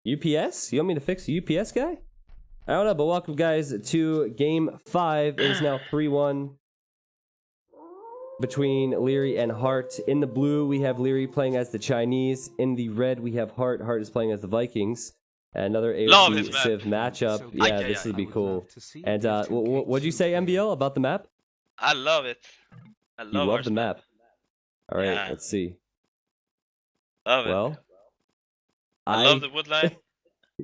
UPS? You want me to fix a UPS guy? I don't know, but welcome, guys, to Game 5. It is now 3-1 between Liereyy and Hearttt. In the blue, we have Liereyy playing as the Chinese. In the red, we have Hearttt. Hearttt is playing as the Vikings. Another AOC Civ matchup. Yeah, this would be cool. And what'd you say, MBL, about the map? I love it. You love the map. All right, let's see. Love it. I love the woodline.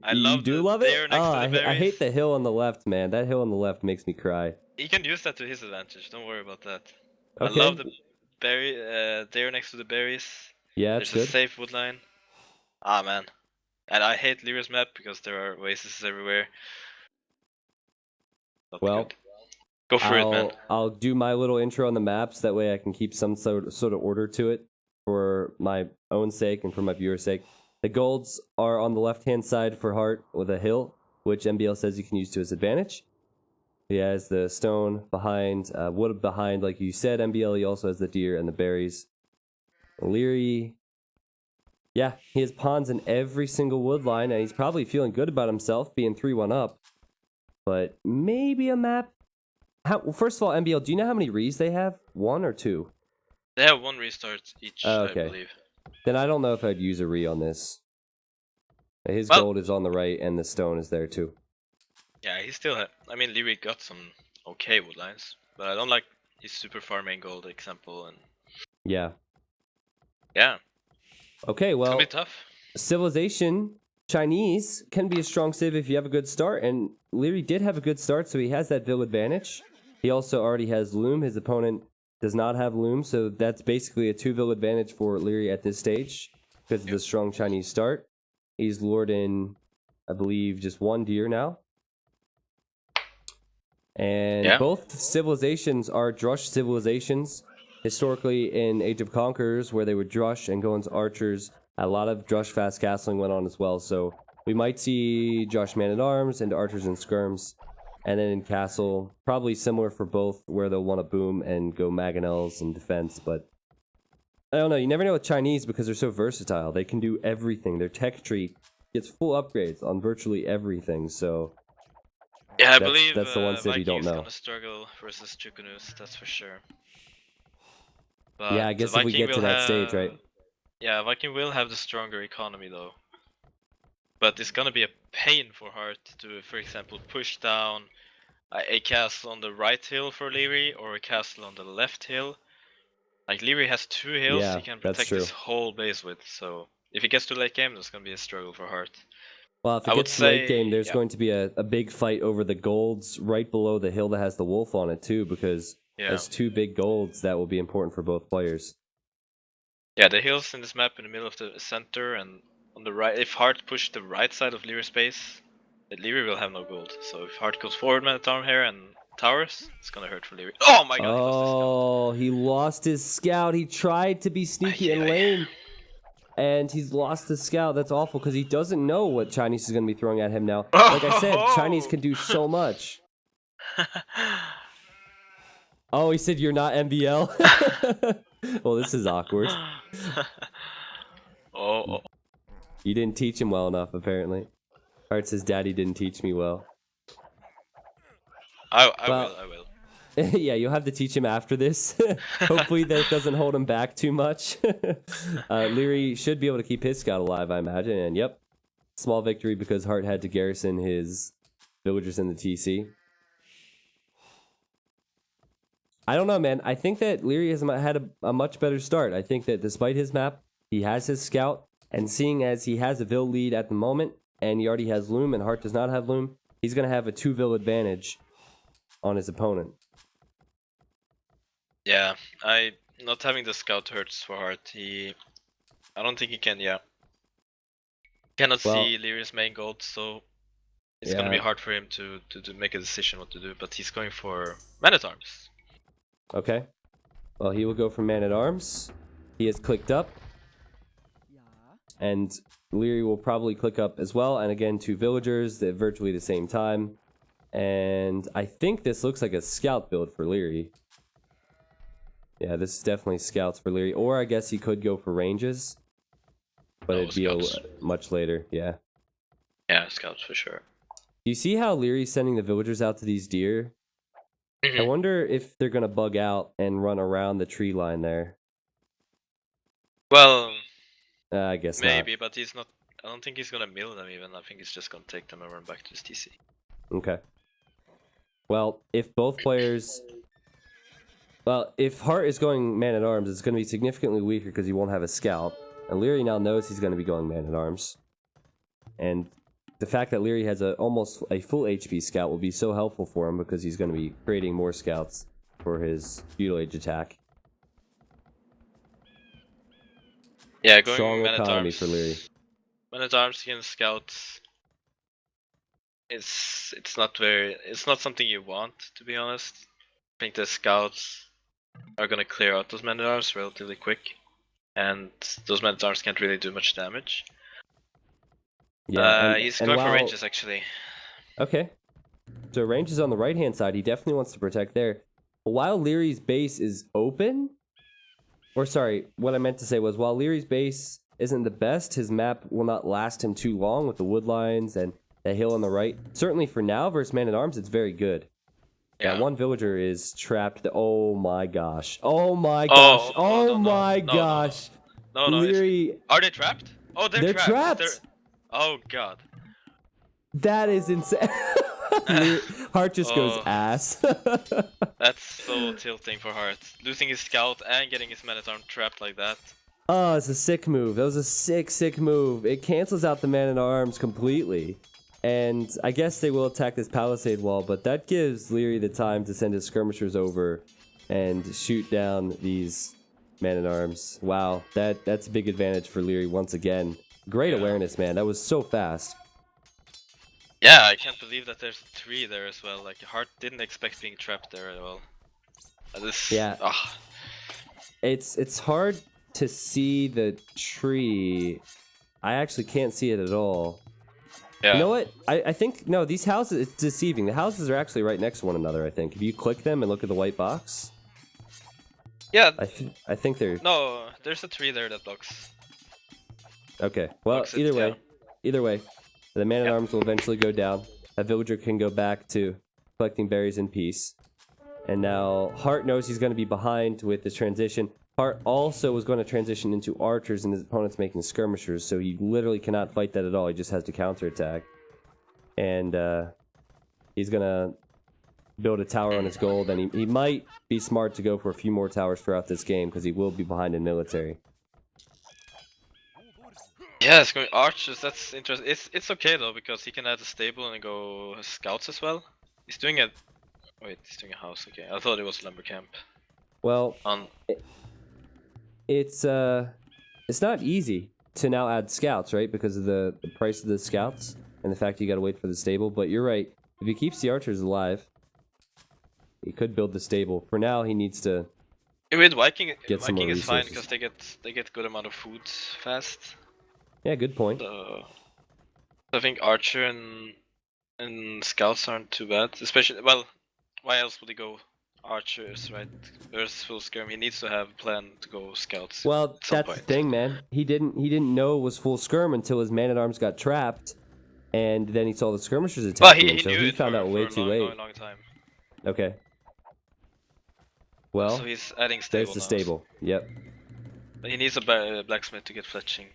I love do love it? Next to the berries. I hate the hill on the left, man. That hill on the left makes me cry. He can use that to his advantage. Don't worry about that. Okay. I love the berry there next to the berries. Yeah, it's good. There's a safe woodline. Ah, man. And I hate Leyrey's map because there are oases everywhere. Not good. Go for it, man. I'll do my little intro on the maps. That way I can keep some sort of order to it for my own sake and for my viewer's sake. The golds are on the left-hand side for Hearttt with a hill, which MBL says you can use to his advantage. He has the stone behind, wood behind, like you said, MBL. He also has the deer and the berries. Liereyy, yeah, he has pawns in every single wood line, and he's probably feeling good about himself being 3-1 up. But maybe a map. Well, first of all, MBL, do you know how many rees they have? 1 or 2? They have 1 restart each, I believe. Then I don't know if I'd use a re on this. His gold is on the right, and the stone is there too. Yeah, he still had. I mean, Liereyy got some okay woodlines, but I don't like his super farming gold example. And yeah. Okay, well, it's gonna be tough. Civilization Chinese can be a strong civ if you have a good start, and Liereyy did have a good start, so he has that vill advantage. He also already has loom. His opponent does not have loom, so that's basically a 2-vill advantage for Liereyy at this stage because of the strong Chinese start. He's lured in, I believe, just 1 deer now. And both civilizations are drush civilizations. Historically, in Age of Conquerors, where they would drush and go into archers, a lot of drush fast castling went on as well. So we might see drush man-at-arms and archers and skirms. And then in castle, probably similar for both, where they'll want to boom and go mangonels and defense. But I don't know. You never know with Chinese because they're so versatile. They can do everything. Their tech tree gets full upgrades on virtually everything. So yeah, I believe that's the one civ you don't know. Gonna struggle versus Chukunus, that's for sure. But yeah, I guess if we get to that stage, right? Yeah, Viking will have the stronger economy though. But it's gonna be a pain for Hearttt to, for example, push down a castle on the right hill for Liereyy or a castle on the left hill. Like Liereyy has 2 hills he can protect his whole base with, so if he gets to late game, there's gonna be a struggle for Hearttt. Well, if it gets to late game, there's going to be a big fight over the golds right below the hill that has the wolf on it too, because there's 2 big golds that will be important for both players. Yeah, the hills in this map in the middle of the center and on the right. If Hearttt pushed the right side of Lierey's base, Liereyy will have no gold. So if Hearttt goes forward man-at-arm here and towers, it's gonna hurt for Liereyy. Oh my god! Oh, he lost his scout. He tried to be sneaky and lame. And he's lost his scout. That's awful because he doesn't know what Chinese is going to be throwing at him now. Like I said, Chinese can do so much. Oh, he said you're not MBL? Well, this is awkward. You didn't teach him well enough, apparently. Hearttt says, Daddy didn't teach me well. I will. Yeah, you'll have to teach him after this. Hopefully that doesn't hold him back too much. Liereyy should be able to keep his scout alive, I imagine. And yep, small victory because Hearttt had to garrison his villagers in the TC. I don't know, man. I think that Liereyy has had a much better start. I think that despite his map, he has his scout. And seeing as he has a vill lead at the moment, and he already has loom, and Hearttt does not have loom, he's going to have a 2-vill advantage on his opponent. Yeah, not having the scout hurts for Hearttt. I don't think he can. Cannot see Lierey's main gold, so it's gonna be hard for him to make a decision what to do. But he's going for man-at-arms. Okay. Well, he will go for man-at-arms. He has clicked up, and Liereyy will probably click up as well. And again, 2 villagers at virtually the same time. And I think this looks like a scout build for Liereyy. Yeah, this is definitely scouts for Liereyy. Or I guess he could go for ranges. But it'd be much later, yeah. Yeah, scouts for sure. Do you see how Lierey's sending the villagers out to these deer? I Mhm. wonder if they're gonna bug out and run around the tree line there. Well, I guess maybe, but he's not. I don't think he's gonna mill them even. I think he's just gonna take them and run back to his TC. not. Okay. Well, if both players... Well, if Hearttt is going man-at-arms, it's going to be significantly weaker because he won't have a scout. And Liereyy now knows he's going to be going man-at-arms. And the fact that Liereyy has almost a full HP scout will be so helpful for him because he's going to be creating more scouts for his Feudal Age attack. Yeah, going Strong man at economy arms. for Liereyy. Man at arms against scouts. It's not something you want, to be honest. I think the scouts are gonna clear out those men at arms relatively quick, and those men at arms can't really do much damage. Yeah, He's and going for while... ranges actually. Okay. So range is on the right-hand side. He definitely wants to protect there. While Lierey's base is open... Or sorry, what I meant to say was while Lierey's base isn't the best, his map will not last him too long with the wood lines and the hill on the right. Certainly for now versus Man-at-Arms, it's very good. Yeah. That one villager is trapped. Oh my gosh. Oh my gosh. Oh my gosh. No, Liereyy... Are they trapped? Oh, they're trapped. Oh god. That is insane. Hearttt just goes ass. That's so tilting for Hearttt. Losing his scout and getting his man-at-arms trapped like that. Oh, it's a sick move. That was a sick move. It cancels out the man-at-arms completely. And I guess they will attack this palisade wall, but that gives Liereyy the time to send his skirmishers over and shoot down these man-at-arms. Wow, that's a big advantage for Liereyy once again. Great awareness, man. That was so fast. Yeah, I can't believe that there's a tree there as well. Like, Hearttt didn't expect being trapped there at all. Yeah. It's hard to see the tree. I actually can't see it at all. Yeah. You know what? I think, no, these houses, it's deceiving. The houses are actually right next to one another, I think. If you click them and look at the white box. Yeah. I think they're... No, there's a tree there that blocks. Okay, well, either way, the man-at-arms will eventually go down. A villager can go back to collecting berries in peace. And now Hearttt knows he's going to be behind with this transition. Hearttt also was going to transition into archers and his opponent's making skirmishers, so he literally cannot fight that at all. He just has to counterattack. And he's going to build a tower on his gold, and he might be smart to go for a few more towers throughout this game because he will be behind in military. Yeah, it's going archers. That's interesting. It's okay though because he can add a stable and go scouts as well. He's doing a he's doing a house. Okay, I thought it was lumber camp. Well, it's not easy to now add scouts, right? Because of the price of the scouts and the fact you got to wait for the stable. But you're right. If he keeps the archers alive, he could build the stable. For now, he needs to. With Viking Viking is fine because they get good amount of food fast. Yeah, good point. So I think archer and scouts aren't too bad. Especially, well, why else would he go archers, right? Versus full skirm, he needs to have a plan to go scouts. Well, that's the thing, man. He didn't know it was full skirm until his man-at-arms got trapped, and then he saw the skirmishers attacking him, so he found out way too late. Long time. Okay. Well, so he's adding stable there's the stable. Yep. But he needs a blacksmith to get fletching.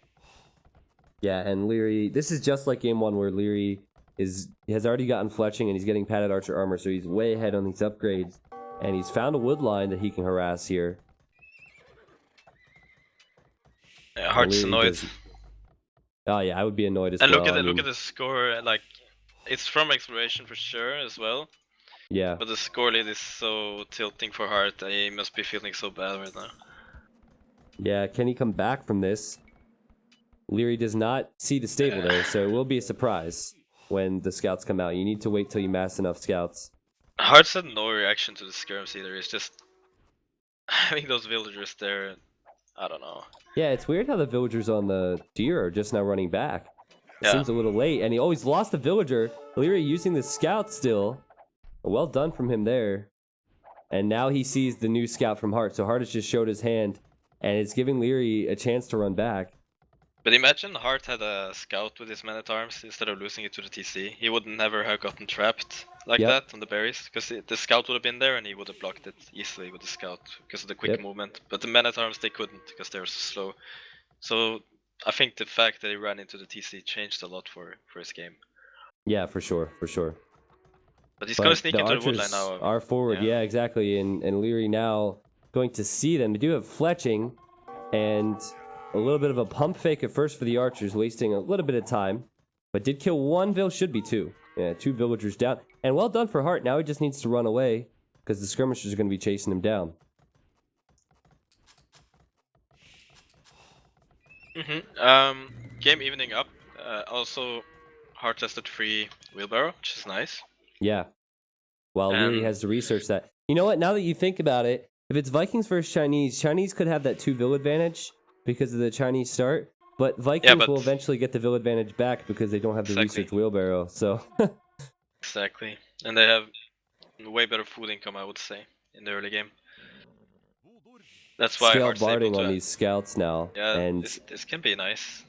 Yeah, and Liereyy, this is just like game 1 where Liereyy has already gotten fletching and he's getting padded archer armor, so he's way ahead on these upgrades. And he's found a wood line that he can harass here. Yeah, Heartt's annoyed. Oh yeah, I would be annoyed as well. And look at the score, like, it's from exploration for sure as well. Yeah. But the score lead is so tilting for Hearttt, he must be feeling so bad right now. Yeah, can he come back from this? Liereyy does not see the stable there, so it will be a surprise when the scouts come out. You need to wait till you mass enough scouts. Heartt's had no reaction to the skirms either. It's just having those villagers there. I don't know. Yeah, it's weird how the villagers on the deer are just now running back. It seems a little late, and he always lost a villager. Liereyy using the scout still. Well done from him there. And now he sees the new scout from Hearttt, so Hearttt has just showed his hand, and it's giving Liereyy a chance to run back. But imagine Hearttt had a scout with his men-at-arms instead of losing it to the TC. He would never have gotten trapped like Yep. that on the berries, because the scout would have been there and he would have blocked it easily with the scout because of the quick Yep. movement. But the men-at-arms, they couldn't because they were so slow. So I think the fact that he ran into the TC changed a lot for his game. Yeah, for sure. But he's gonna But sneak the into the archers woodline now. are forward. Yeah, exactly. And Liereyy now going to see them. They do have fletching and a little bit of a pump fake at first for the archers, wasting a little bit of time. But did kill one vill, should be two. Yeah, 2 villagers down. And well done for Hearttt. Now he just needs to run away because the skirmishers are going to be chasing him down. Game evening up. Also, Hearttt tested free wheelbarrow, which is nice. Yeah. While Liereyy has to research that. You know what? Now that you think about it, if it's Vikings versus Chinese could have that 2 vill advantage because of the Chinese start. But Vikings will eventually get the vill advantage back because they don't have the research wheelbarrow. So exactly. And they have way better food income, I would say, in the early game. That's why scale Heartt's able barding to on these scouts now. Yeah, and this can be nice.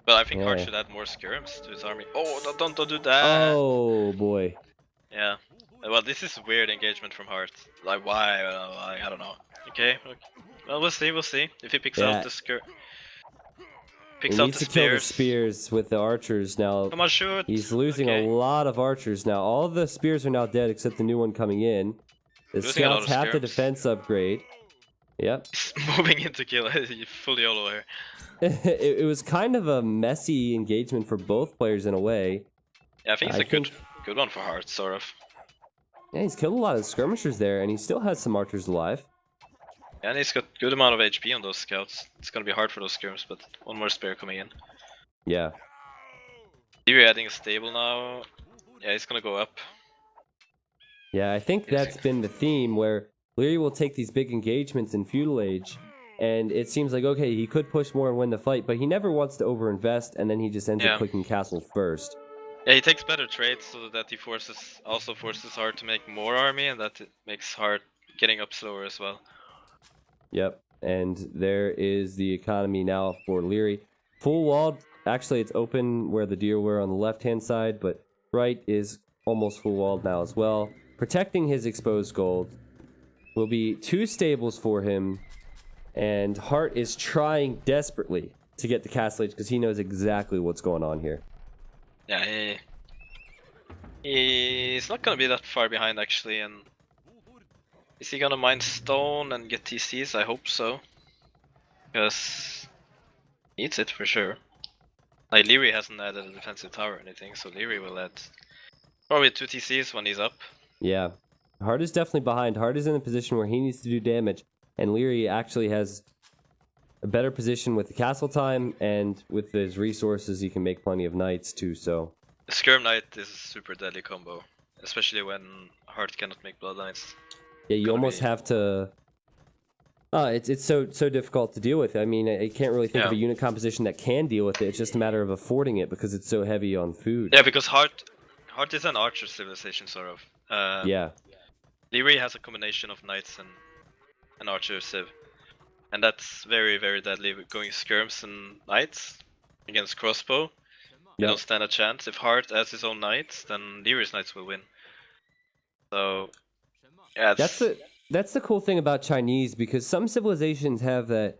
But I think Hearttt should add more skirms to his army. Oh, don't do that! Oh boy. Yeah. Well, this is weird engagement from Hearttt. Like, why? I don't know. Okay. Well, we'll see. If he picks out the He needs to kill the spears with the archers now. Come on, shoot! He's losing a lot of archers now. All the spears are now dead except the new one coming in. The scouts have the defense upgrade. Yep. He's moving into kill. Full YOLO here. It was kind of a messy engagement for both players in a way. Yeah, I think it's a good one for Hearttt, sort of. Yeah, he's killed a lot of skirmishers there, and he still has some archers alive. Yeah, and he's got good amount of HP on those scouts. It's gonna be hard for those skirms, but one more spear coming in. Yeah. You're adding a stable now. Yeah, he's gonna go up. Yeah, I think that's been the theme where Liereyy will take these big engagements in Feudal Age, and it seems like, okay, he could push more and win the fight, but he never wants to overinvest, and then he just ends up clicking castle first. Yeah, he takes better trades so that he also forces Hearttt to make more army, and that it makes Hearttt getting up slower as well. Yep, and there is the economy now for Liereyy. Full walled, actually it's open where the deer were on the left-hand side, but right is almost full walled now as well. Protecting his exposed gold. Will be 2 stables for him, and Hearttt is trying desperately to get the castle age because he knows exactly what's going on here. Yeah, he's not gonna be that far behind actually, and is he gonna mine stone and get TCs? I hope so, because he needs it for sure. Like Liereyy hasn't added a defensive tower or anything, so Liereyy will add probably 2 TCs when he's up. Yeah, Hearttt is definitely behind. Hearttt is in a position where he needs to do damage, and Liereyy actually has a better position with the castle time, and with his resources he can make plenty of knights too, so. The Skirm Knight is a super deadly combo, especially when Hearttt cannot make bloodlines. Yeah, you almost have to... it's so difficult to deal with. I mean, I can't really think of a unit composition that can deal with it. It's just a matter of affording it because it's so heavy on food. Yeah, because Hearttt is an archer civilization, sort of. Yeah. Liereyy has a combination of knights and archer civ. And that's very, very deadly, going skirms and knights against crossbow. You don't stand a chance. If Hearttt adds his own knights, then Lierey's knights will win. So, yeah, that's the cool thing about Chinese, because some civilizations have a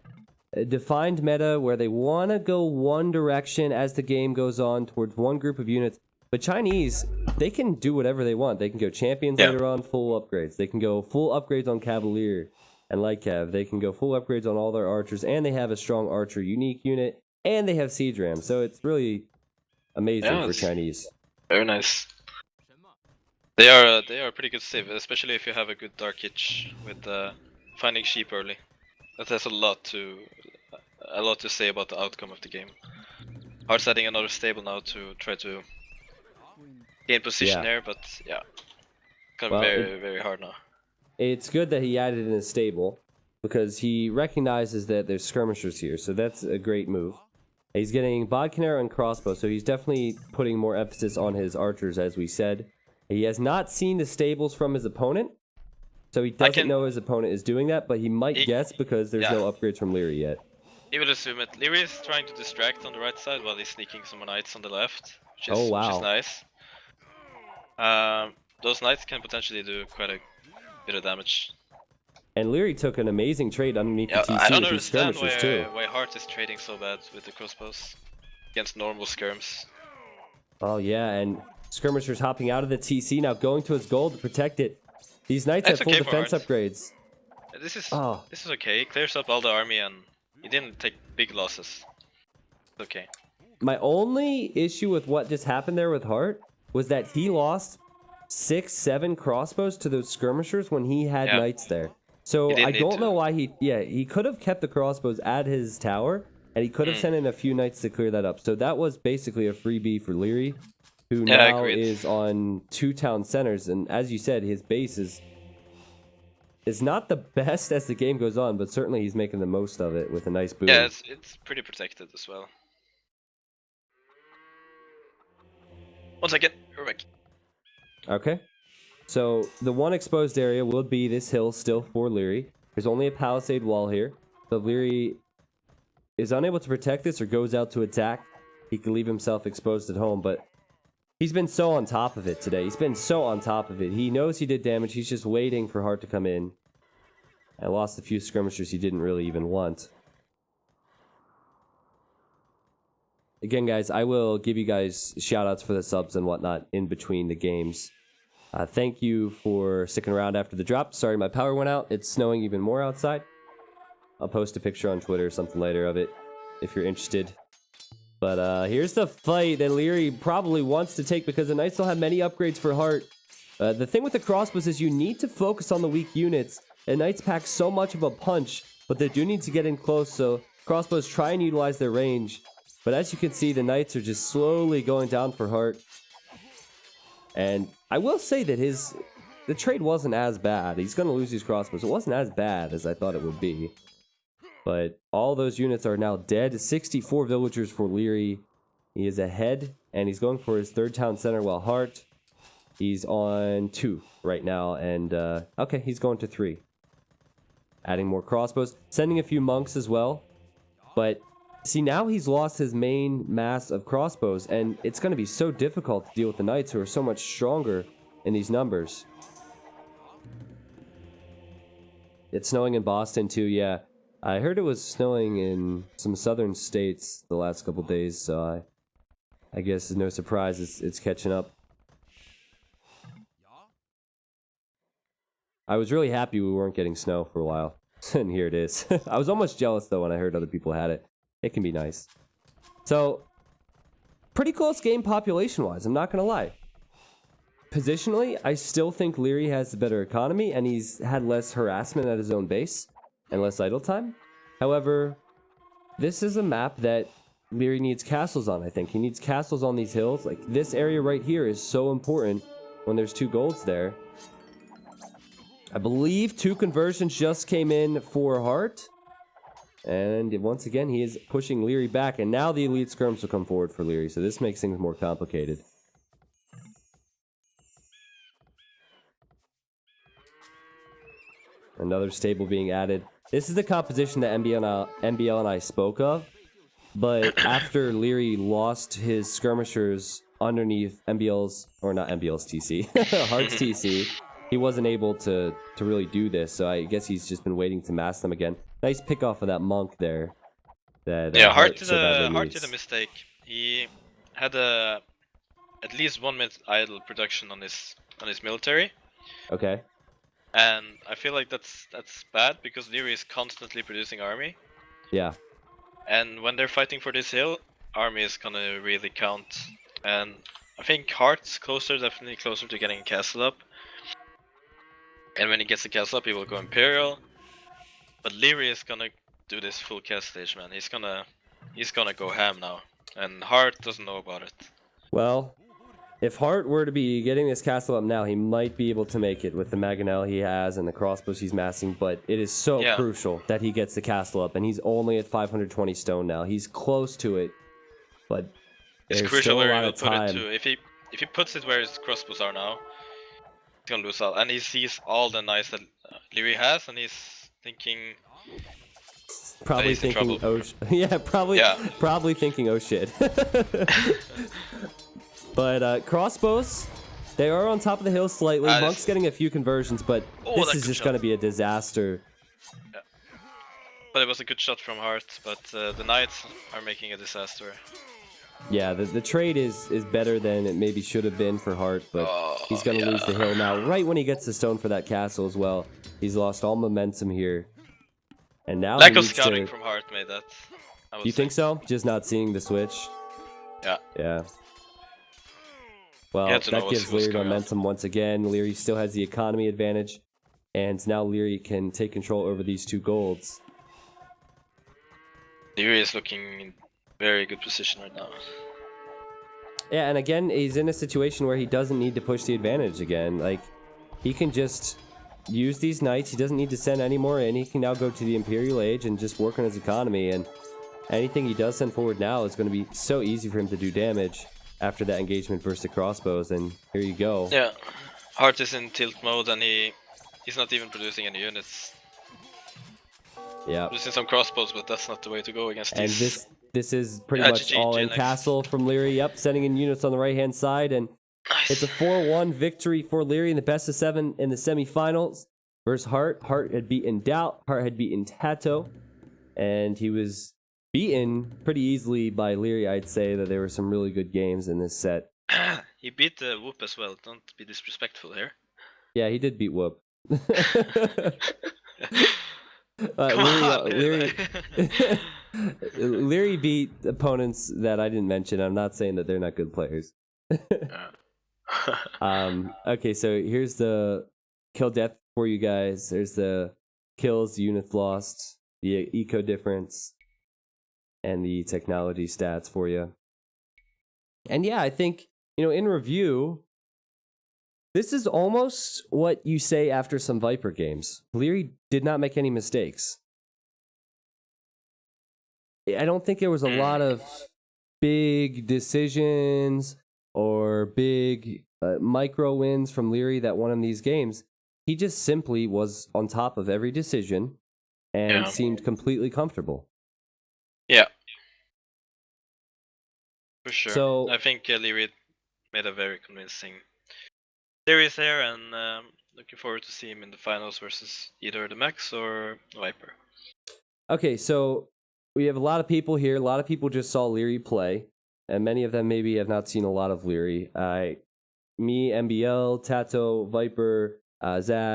defined meta where they want to go one direction as the game goes on towards one group of units. But Chinese, they can do whatever they want. They can go champions later on, full upgrades. They can go full upgrades on Cavalier and Light Cav. They can go full upgrades on all their archers, and they have a strong archer unique unit, and they have siege ram. So it's really amazing for Chinese. Very nice. They are a pretty good civ, especially if you have a good Dark Hitch with finding sheep early. That has a lot to say about the outcome of the game. Heartt's adding another stable now to try to gain position there, but yeah, gonna be very, very hard now. It's good that he added in a stable, because he recognizes that there's skirmishers here, so that's a great move. He's getting Bodkinar and crossbow, so he's definitely putting more emphasis on his archers, as we said. He has not seen the stables from his opponent, so he doesn't know his opponent is doing that, but he might guess because there's no upgrades from Liereyy yet. He will assume it. Liereyy is trying to distract on the right side while he's sneaking some knights on the left, Oh, which is wow. nice. Those knights can potentially do quite a bit of damage. And Liereyy took an amazing trade underneath Yeah, the I TC don't with these understand skirmishers too. why Hearttt is trading so bad with the crossbows against normal skirms. Oh yeah, and skirmishers hopping out of the TC now, going to his gold to protect it. These knights have It's full okay for defense Hearttt. upgrades. Oh, This is okay. He clears up all the army and he didn't take big losses. It's okay. my only issue with what just happened there with Hearttt was that he lost 6-7 crossbows to those skirmishers when he had Yeah. knights there. So He didn't I need don't to. know why he could have kept the crossbows at his tower, and he could have sent in a few knights to clear that up. So that was basically a freebie for Liereyy, who Yeah, now agreed. is on 2 town centers, and as you said, his base is not the best as the game goes on, but certainly he's making the most of it with a nice boom. Yeah, it's pretty protected as well. One second, we're back. Okay. So the one exposed area will be this hill still for Liereyy. There's only a palisade wall here. So if Liereyy is unable to protect this or goes out to attack, he can leave himself exposed at home, but he's been so on top of it today. He's been so on top of it. He knows he did damage. He's just waiting for Hearttt to come in. I lost a few skirmishers he didn't really even want. Again, guys, I will give you guys shout-outs for the subs and whatnot in between the games. Thank you for sticking around after the drop. Sorry my power went out. It's snowing even more outside. I'll post a picture on Twitter or something later of it if you're interested. But here's the fight that Liereyy probably wants to take because the Knights don't have many upgrades for Hearttt. The thing with the crossbows is you need to focus on the weak units. And Knights pack so much of a punch, but they do need to get in close, so crossbows try and utilize their range. But as you can see, the Knights are just slowly going down for Hearttt. And I will say that the trade wasn't as bad. He's going to lose these crossbows. It wasn't as bad as I thought it would be. But all those units are now dead. 64 villagers for Liereyy. He is ahead, and he's going for his third town center, while Hearttt, he's on 2 right now. And, okay, he's going to 3. Adding more crossbows. Sending a few monks as well. But see, now he's lost his main mass of crossbows, and it's going to be so difficult to deal with the knights who are so much stronger in these numbers. It's snowing in Boston too, yeah. I heard it was snowing in some southern states the last couple days, so I guess it's no surprise it's catching up. I was really happy we weren't getting snow for a while, and here it is. I was almost jealous though when I heard other people had it. It can be nice. So, pretty close game population-wise, I'm not going to lie. Positionally, I still think Liereyy has the better economy, and he's had less harassment at his own base, and less idle time. However, this is a map that Liereyy needs castles on, I think. He needs castles on these hills. Like, this area right here is so important when there's 2 golds there. I believe 2 conversions just came in for Hearttt. And once again, he is pushing Liereyy back, and now the elite skirms will come forward for Liereyy, so this makes things more complicated. Another stable being added. This is the composition that MBL and I spoke of, but after Liereyy lost his skirmishers underneath MBL's, or not MBL's TC, Heartt's TC, he wasn't able to really do this, so I guess he's just been waiting to mass them again. Nice pick off of that monk there. Yeah, Hearttt did a mistake. He had at least 1 minute idle production on his military. Okay. And I feel like that's bad because Liereyy is constantly producing army. Yeah. And when they're fighting for this hill, army is gonna really count. And I think Heartt's definitely closer to getting a castle up. And when he gets the castle up, he will go Imperial. But Liereyy is gonna do this full cast stage, man. He's gonna go ham now. And Hearttt doesn't know about it. Well, if Hearttt were to be getting this castle up now, he might be able to make it with the Mangonel he has and the crossbows he's massing, but it is so crucial that he gets the castle up, and he's only at 520 stone now. He's close to it, but it's there's crucial still a where lot he will of put it time. to. If he puts it where his crossbows are now, he's gonna lose out. And he sees all the knights that Liereyy has, and he's thinking, Probably he's in thinking, trouble. yeah, probably, Yeah. probably thinking, oh shit. But crossbows, they are on top of the hill slightly. Monk's getting a few conversions, but Oh, this that is good just shot. going to be a disaster. Yeah. But it was a good shot from Hearttt, but the Knights are making a disaster. Yeah, the trade is better than it maybe should have been for Hearttt, but he's going to lose the hill now. Right when he gets the stone for that castle as well, he's lost all momentum here. And now Lack he of needs scouting to... from Hearttt made that. You think so? Just not seeing the switch? Yeah. Yeah. Well, that gives Liereyy momentum once again. Liereyy still has the economy advantage, and now Liereyy can take control over these two golds. Liereyy is looking in very good position right now. Yeah, and again, he's in a situation where he doesn't need to push the advantage again. Like, he can just use these knights. He doesn't need to send any more in. He can now go to the Imperial Age and just work on his economy, and anything he does send forward now is going to be so easy for him to do damage after that engagement versus the crossbows, and here you go. Yeah, Hearttt is in tilt mode and he's not even producing any units. Yeah. Producing some crossbows, but that's not the way to go against these. And this is pretty much all in castle from Liereyy. Yep, sending in units on the right-hand side, and it's a 4-1 victory for Liereyy in the best of 7 in the semifinals versus Hearttt. Hearttt had beaten Doubt, Hearttt had beaten Tato, and he was beaten pretty easily by Liereyy. I'd say that there were some really good games in this set. He beat the Whoop as well, don't be disrespectful here. Yeah, he did beat Whoop. Liereyy beat opponents that I didn't mention. I'm not saying that they're not good players. Okay, so here's the kill death for you guys. There's the kills, units lost, the eco difference, and the technology stats for you. And yeah, I think, in review, this is almost what you say after some Viper games. Liereyy did not make any mistakes. I don't think there was a lot of big decisions or big micro wins from Liereyy that won him these games. He just simply was on top of every decision and seemed completely comfortable. Yeah. For sure. So I think Liereyy made a very convincing series there, and looking forward to see him in the finals versus either the Max or Viper. Okay, so we have a lot of people here. A lot of people just saw Liereyy play, and many of them maybe have not seen a lot of Liereyy. Me, MBL, Tato, Viper, Zach,